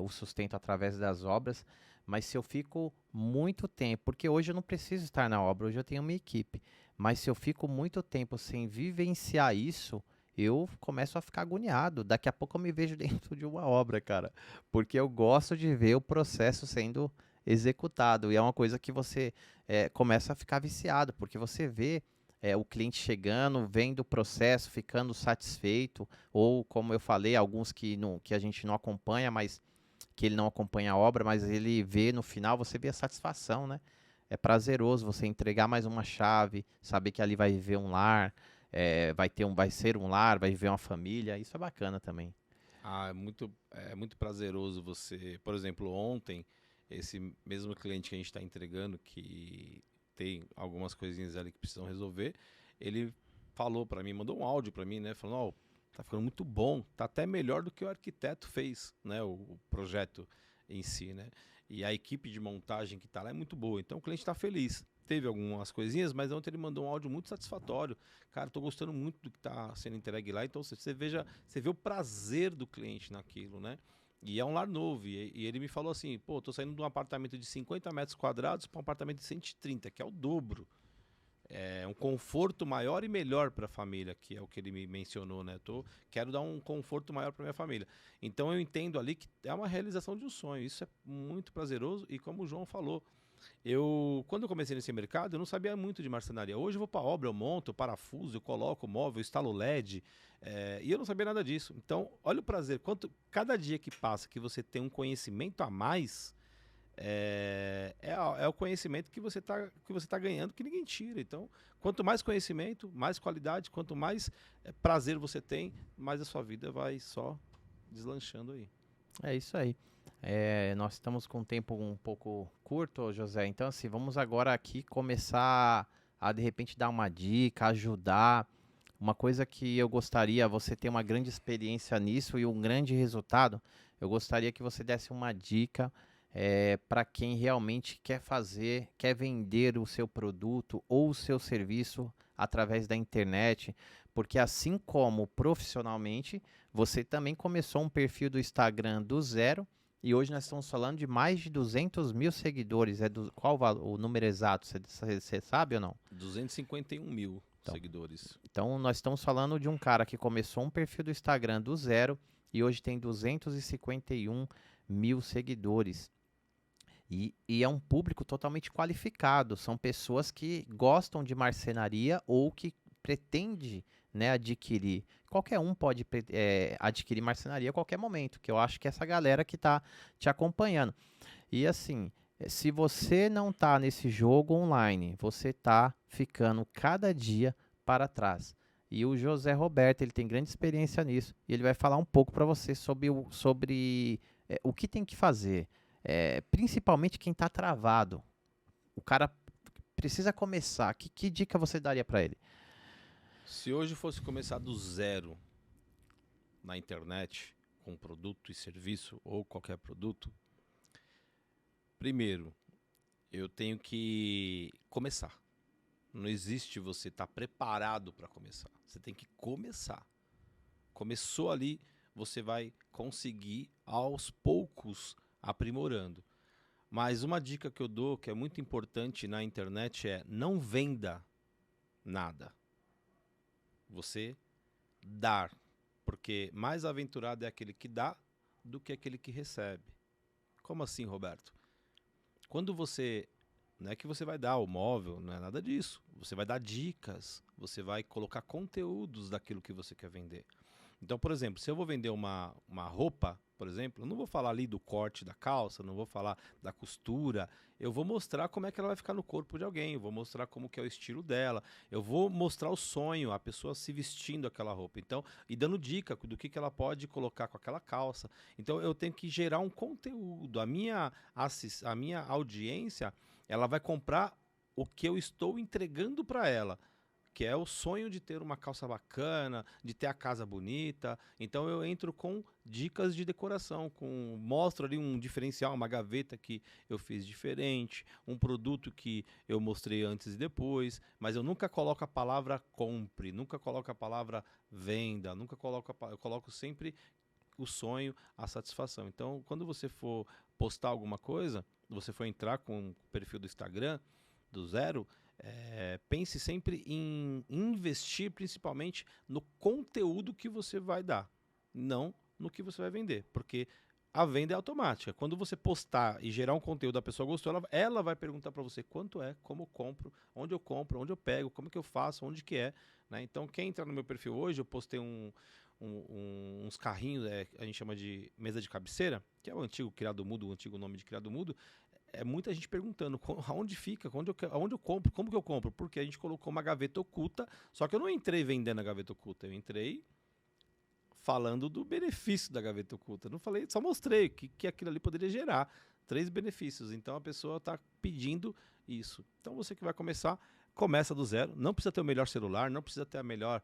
o sustento através das obras, mas se eu fico muito tempo, porque hoje eu não preciso estar na obra, hoje eu tenho minha equipe, mas se eu fico muito tempo sem vivenciar isso, eu começo a ficar agoniado. Daqui a pouco eu me vejo dentro de uma obra, cara, porque eu gosto de ver o processo sendo executado e é uma coisa que você começa a ficar viciado, porque você vê o cliente chegando, vendo o processo, ficando satisfeito, ou como eu falei, alguns que a gente não acompanha, mas que ele não acompanha a obra, mas ele vê no final, você vê a satisfação, né? É prazeroso você entregar mais uma chave, saber que ali vai viver um lar, vai ser um lar, vai viver uma família, isso é bacana também. É muito prazeroso você, por exemplo, ontem, esse mesmo cliente que a gente está entregando, que tem algumas coisinhas ali que precisam resolver, ele falou para mim, mandou um áudio para mim, né, falando, ó, tá ficando muito bom, tá até melhor do que o arquiteto fez, né, o projeto em si, né, e a equipe de montagem que tá lá é muito boa, então o cliente está feliz. Teve algumas coisinhas, mas ontem ele mandou um áudio muito satisfatório. Cara, tô gostando muito do que tá sendo entregue lá. Então você vê o prazer do cliente naquilo, né? E é um lar novo. E ele me falou assim: pô, tô saindo de um apartamento de 50 metros quadrados para um apartamento de 130, que é o dobro. É um conforto maior e melhor para a família, que é o que ele me mencionou, né? Quero dar um conforto maior para minha família. Então eu entendo ali que é uma realização de um sonho. Isso é muito prazeroso. E como o João falou, quando eu comecei nesse mercado, eu não sabia muito de marcenaria. Hoje eu vou para obra, eu monto, eu parafuso, eu coloco o móvel, eu instalo LED, e eu não sabia nada disso. Então, olha o prazer. Cada dia que passa que você tem um conhecimento a mais, é o conhecimento que você tá ganhando que ninguém tira. Então, quanto mais conhecimento, mais qualidade, quanto mais prazer você tem, mais a sua vida vai só deslanchando aí. É isso aí. Nós estamos com um tempo um pouco curto, José. Então, assim, vamos agora aqui começar a de repente dar uma dica, ajudar. Uma coisa que eu gostaria, você ter uma grande experiência nisso e um grande resultado, eu gostaria que você desse uma dica para quem realmente quer fazer, quer vender o seu produto ou o seu serviço através da internet, porque assim como profissionalmente, você também começou um perfil do Instagram do zero e hoje nós estamos falando de mais de 200 mil seguidores. Qual o número exato? Você sabe ou não? 251 mil Então, seguidores. então, nós estamos falando de um cara que começou um perfil do Instagram do zero e hoje tem 251 mil seguidores. E é um público totalmente qualificado. São pessoas que gostam de marcenaria ou que pretende, né, adquirir. Qualquer um pode adquirir marcenaria a qualquer momento, que eu acho que é essa galera que está te acompanhando. E assim, se você não está nesse jogo online, você está ficando cada dia para trás. E o José Roberto, ele tem grande experiência nisso, e ele vai falar um pouco para você sobre o que tem que fazer. Principalmente quem está travado. O cara precisa começar. Que dica você daria para ele? Se hoje fosse começar do zero na internet, com produto e serviço ou qualquer produto, primeiro, eu tenho que começar. Não existe você estar preparado para começar. Você tem que começar. Começou ali, você vai conseguir aos poucos aprimorando. Mas uma dica que eu dou, que é muito importante na internet, é não venda nada. Você dar. Porque mais aventurado é aquele que dá do que aquele que recebe. Como assim, Roberto? Quando você. Não é que você vai dar o móvel, não é nada disso. Você vai dar dicas, você vai colocar conteúdos daquilo que você quer vender. Então, por exemplo, se eu vou vender uma roupa, por exemplo, eu não vou falar ali do corte da calça, não vou falar da costura, eu vou mostrar como é que ela vai ficar no corpo de alguém, eu vou mostrar como que é o estilo dela, eu vou mostrar o sonho, a pessoa se vestindo aquela roupa, então, e dando dica do que ela pode colocar com aquela calça. Então, eu tenho que gerar um conteúdo. A minha audiência, ela vai comprar o que eu estou entregando para ela, que é o sonho de ter uma calça bacana, de ter a casa bonita. Então eu entro com dicas de decoração, mostro ali um diferencial, uma gaveta que eu fiz diferente, um produto que eu mostrei antes e depois, mas eu nunca coloco a palavra compre, nunca coloco a palavra venda, nunca coloco eu coloco sempre o sonho, a satisfação. Então, quando você for postar alguma coisa, você for entrar com o perfil do Instagram do zero, pense sempre em investir principalmente no conteúdo que você vai dar, não no que você vai vender, porque a venda é automática. Quando você postar e gerar um conteúdo, a pessoa gostou, ela vai perguntar para você quanto é, como eu compro, onde eu pego, como que eu faço, onde que é. Né? Então, quem entrar no meu perfil hoje, eu postei uns carrinhos, a gente chama de mesa de cabeceira, que é o antigo criado mudo, o antigo nome de criado mudo. Muita gente perguntando aonde fica, aonde eu compro, como que eu compro, porque a gente colocou uma gaveta oculta, só que eu não entrei vendendo a gaveta oculta, eu entrei falando do benefício da gaveta oculta. Não falei, só mostrei que aquilo ali poderia gerar 3 benefícios. Então a pessoa está pedindo isso. Então você que vai começar, começa do zero. Não precisa ter o melhor celular, não precisa ter a melhor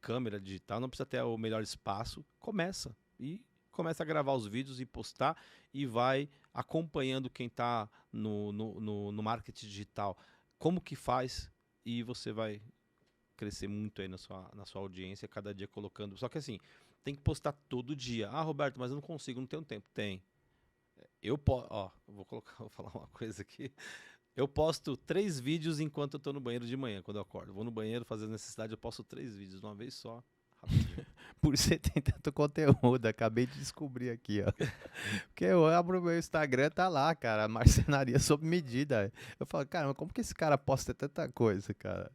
câmera digital, não precisa ter o melhor espaço. Começa a gravar os vídeos e postar e vai acompanhando quem está no marketing digital, como que faz, e você vai crescer muito aí na sua audiência, cada dia colocando. Só que assim, tem que postar todo dia. Ah, Roberto, mas eu não consigo, não tenho tempo. Tem. Vou falar uma coisa aqui. Eu posto 3 vídeos enquanto eu tô no banheiro de manhã, quando eu acordo. Vou no banheiro fazer necessidade, eu posto 3 vídeos de uma vez só. Por você tem tanto conteúdo, acabei de descobrir aqui, ó. Porque eu abro o meu Instagram, tá lá, cara, marcenaria sob medida. Eu falo, caramba, como que esse cara posta tanta coisa, cara?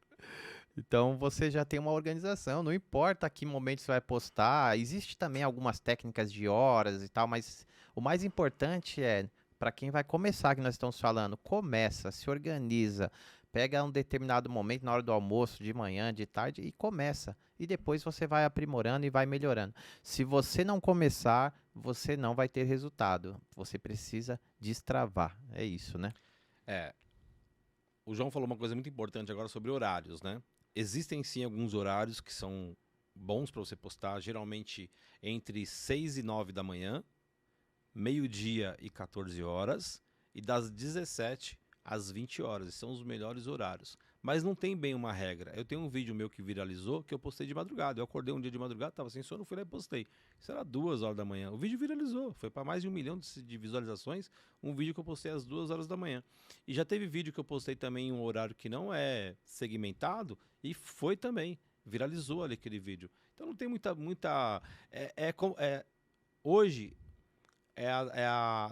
Então você já tem uma organização, não importa que momento você vai postar, existe também algumas técnicas de horas e tal, mas o mais importante é, para quem vai começar, que nós estamos falando, começa, se organiza, pega um determinado momento na hora do almoço, de manhã, de tarde e começa. E depois você vai aprimorando e vai melhorando. Se você não começar, você não vai ter resultado. Você precisa destravar. É isso, né? O João falou uma coisa muito importante agora sobre horários, né? Existem sim alguns horários que são bons para você postar, geralmente entre 6 e 9 da manhã, meio-dia e 14 horas, e das 17 às 20 horas. São os melhores horários. Mas não tem bem uma regra. Eu tenho um vídeo meu que viralizou, que eu postei de madrugada. Eu acordei um dia de madrugada, estava sem sono, fui lá e postei. Isso era 2 horas da manhã. O vídeo viralizou. Foi para mais de 1 milhão de visualizações. Um vídeo que eu postei às 2 horas da manhã. E já teve vídeo que eu postei também em um horário que não é segmentado. E foi também. Viralizou ali aquele vídeo. Então não tem muita... Hoje...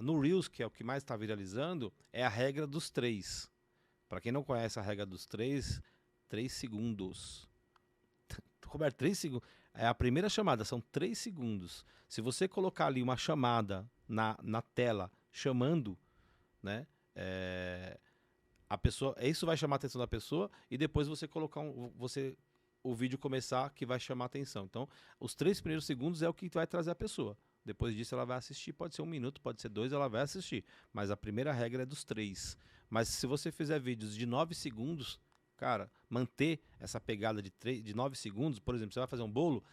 no Reels, que é o que mais está viralizando, é a regra dos 3. Para quem não conhece a regra dos 3 segundos. Roberto, 3 segundos. É a primeira chamada, são 3 segundos. Se você colocar ali uma chamada na tela, chamando, né? A pessoa, isso vai chamar a atenção da pessoa, e depois você colocar o vídeo começar, que vai chamar a atenção. Então, os 3 primeiros segundos é o que vai trazer a pessoa. Depois disso ela vai assistir, pode ser 1 minuto, pode ser 2, ela vai assistir. Mas a primeira regra é dos 3. Mas se você fizer vídeos de 9 segundos, cara, manter essa pegada de 9 segundos, por exemplo, você vai fazer um bolo,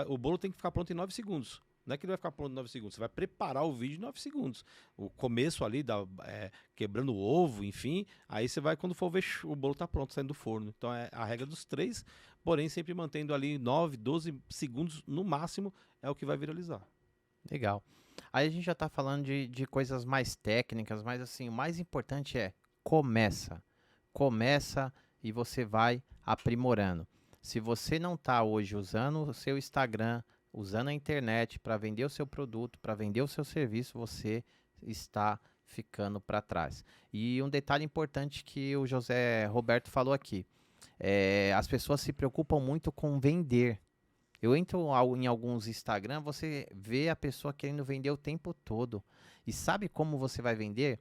o bolo tem que ficar pronto em 9 segundos. Não é que ele vai ficar pronto em 9 segundos, você vai preparar o vídeo em 9 segundos. O começo ali, quebrando o ovo, enfim, aí você vai, quando for ver, o bolo tá pronto, saindo do forno. Então é a regra dos 3, porém sempre mantendo ali 9, 12 segundos no máximo, é o que vai viralizar. Legal. Aí a gente já tá falando de coisas mais técnicas, mas assim, o mais importante é começa. Começa e você vai aprimorando. Se você não tá hoje usando o seu Instagram, usando a internet para vender o seu produto, para vender o seu serviço, você está ficando para trás. E um detalhe importante que o José Roberto falou aqui, as pessoas se preocupam muito com vender. Eu entro em alguns Instagram, você vê a pessoa querendo vender o tempo todo. E sabe como você vai vender?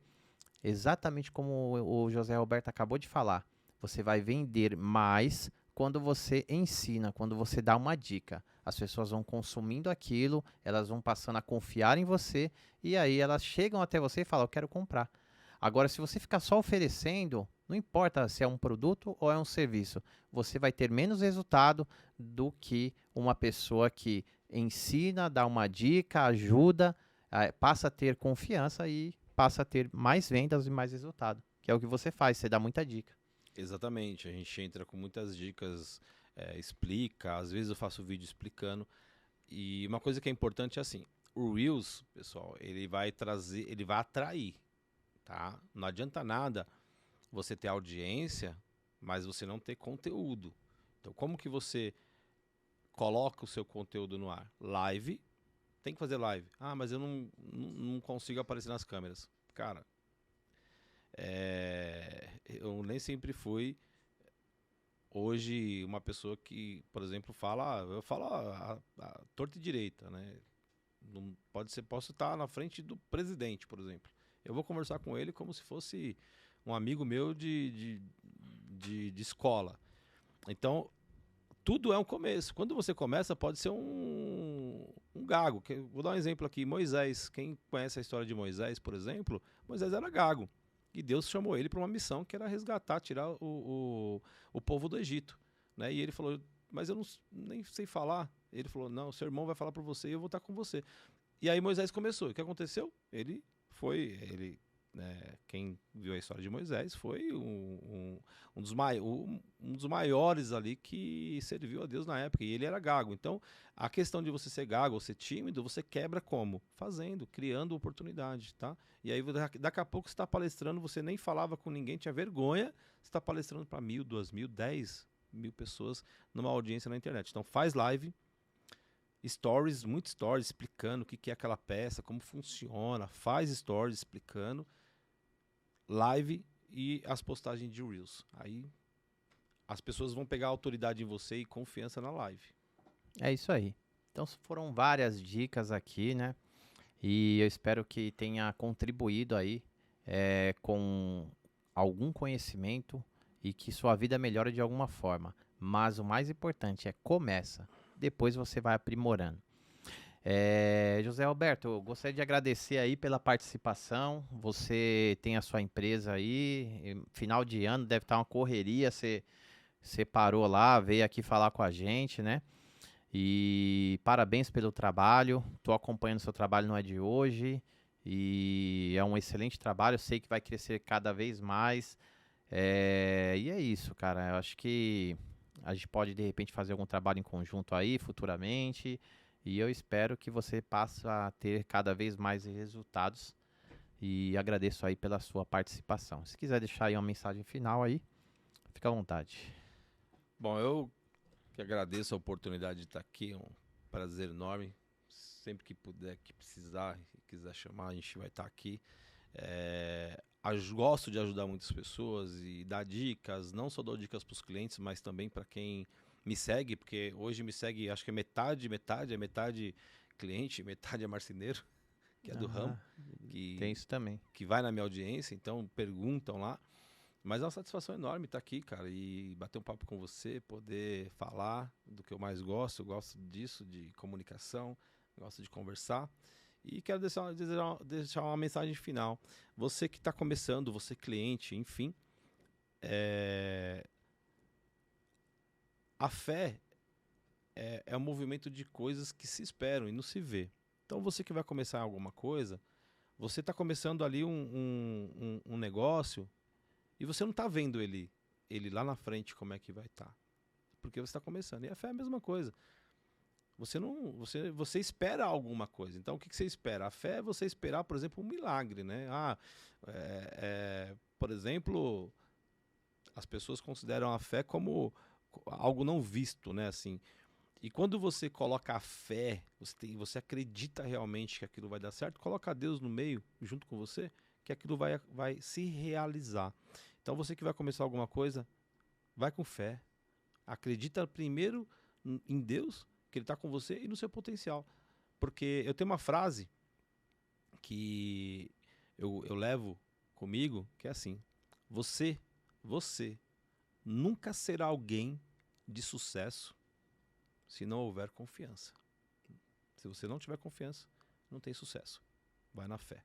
Exatamente como o José Roberto acabou de falar. Você vai vender mais quando você ensina, quando você dá uma dica. As pessoas vão consumindo aquilo, elas vão passando a confiar em você, e aí elas chegam até você e falam, eu quero comprar. Agora, se você ficar só oferecendo, Não importa se é um produto ou é um serviço, você vai ter menos resultado do que uma pessoa que ensina, dá uma dica, ajuda, passa a ter confiança e passa a ter mais vendas e mais resultado, que é o que você faz, você dá muita dica. Exatamente, a gente entra com muitas dicas, explica, às vezes eu faço vídeo explicando. E uma coisa que é importante é assim, o Reels, pessoal, ele vai trazer, ele vai atrair, tá? Não adianta nada você ter audiência, mas você não ter conteúdo. Então, como que você coloca o seu conteúdo no ar? Live, tem que fazer live. Ah, mas eu não consigo aparecer nas câmeras. Cara, eu nem sempre fui hoje uma pessoa que, por exemplo, eu falo a torta e direita, né? Não pode ser, posso estar na frente do presidente, por exemplo. Eu vou conversar com ele como se fosse um amigo meu de escola. Então, tudo é um começo. Quando você começa, pode ser um gago. Vou dar um exemplo aqui. Moisés. Quem conhece a história de Moisés, por exemplo, Moisés era gago. E Deus chamou ele para uma missão que era resgatar, tirar o povo do Egito. Né? E ele falou, mas eu nem sei falar. Ele falou, não, seu irmão vai falar para você e eu vou estar com você. E aí Moisés começou. O que aconteceu? Quem viu a história de Moisés foi um dos maiores ali que serviu a Deus na época. E ele era gago. Então, a questão de você ser gago ou ser tímido, você quebra como? Fazendo, criando oportunidade, tá? E aí, daqui a pouco, você está palestrando, você nem falava com ninguém, tinha vergonha, você está palestrando para 1.000, 2.000, 10.000 pessoas numa audiência na internet. Então, faz live, stories, muito stories, explicando o que é aquela peça, como funciona, faz stories explicando, live e as postagens de Reels. Aí as pessoas vão pegar autoridade em você e confiança na live. É isso aí. Então foram várias dicas aqui, né? E eu espero que tenha contribuído aí com algum conhecimento e que sua vida melhore de alguma forma. Mas o mais importante é começa, depois você vai aprimorando. José Alberto, eu gostaria de agradecer aí pela participação. Você tem a sua empresa aí, final de ano deve estar uma correria. Você parou lá, veio aqui falar com a gente, né? E parabéns pelo trabalho. Estou acompanhando seu trabalho, não é de hoje. E é um excelente trabalho. Eu sei que vai crescer cada vez mais. E é isso, cara. Eu acho que a gente pode de repente fazer algum trabalho em conjunto aí futuramente. E eu espero que você passe a ter cada vez mais resultados. E agradeço aí pela sua participação. Se quiser deixar aí uma mensagem final aí, fica à vontade. Bom, eu que agradeço a oportunidade de estar aqui, é um prazer enorme. Sempre que puder, que precisar, quiser chamar, a gente vai estar aqui. Gosto de ajudar muitas pessoas e dar dicas, não só dou dicas para os clientes, mas também para quem me segue, porque hoje me segue, acho que é metade cliente, metade é marceneiro, que é do ramo, Tem isso também. que vai na minha audiência, então perguntam lá. Mas é uma satisfação enorme estar aqui, cara, e bater um papo com você, poder falar do que eu mais gosto. Eu gosto disso, de comunicação, gosto de conversar. E quero deixar uma mensagem final. Você que está começando, você cliente, enfim, a fé é um movimento de coisas que se esperam e não se vê. Então você que vai começar alguma coisa, você está começando ali um negócio e você não está vendo ele lá na frente como é que vai estar. Porque você está começando. E a fé é a mesma coisa. Você espera alguma coisa. Então, o que você espera? A fé é você esperar, por exemplo, um milagre, né? Por exemplo, as pessoas consideram a fé como algo não visto, né? Assim, e quando você coloca a fé, você acredita realmente que aquilo vai dar certo, coloca Deus no meio, junto com você, que aquilo vai se realizar. Então, você que vai começar alguma coisa, vai com fé. Acredita primeiro em Deus, que Ele está com você, e no seu potencial. Porque eu tenho uma frase que eu levo comigo, que é assim: você nunca será alguém de sucesso se não houver confiança. Se você não tiver confiança, não tem sucesso. Vai na fé.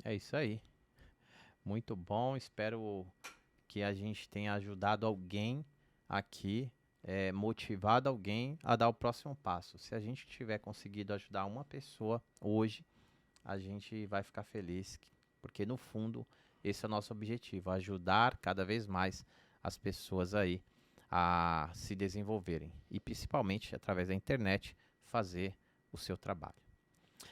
É isso aí. Muito bom. Espero que a gente tenha ajudado alguém aqui, motivado alguém a dar o próximo passo. Se a gente tiver conseguido ajudar uma pessoa hoje, a gente vai ficar feliz, porque no fundo esse é o nosso objetivo, ajudar cada vez mais as pessoas aí a se desenvolverem e principalmente através da internet fazer o seu trabalho.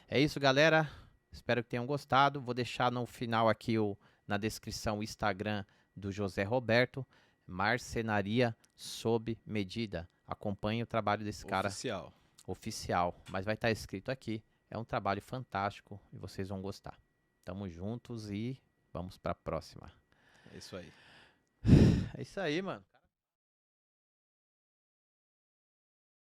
É isso, galera. Espero que tenham gostado. Vou deixar no final aqui na descrição o Instagram do José Roberto, Marcenaria Sob Medida. Acompanhe o trabalho desse cara oficial, mas vai estar escrito aqui. É um trabalho fantástico e vocês vão gostar. Tamo juntos e vamos para a próxima. É isso aí. É isso aí, mano.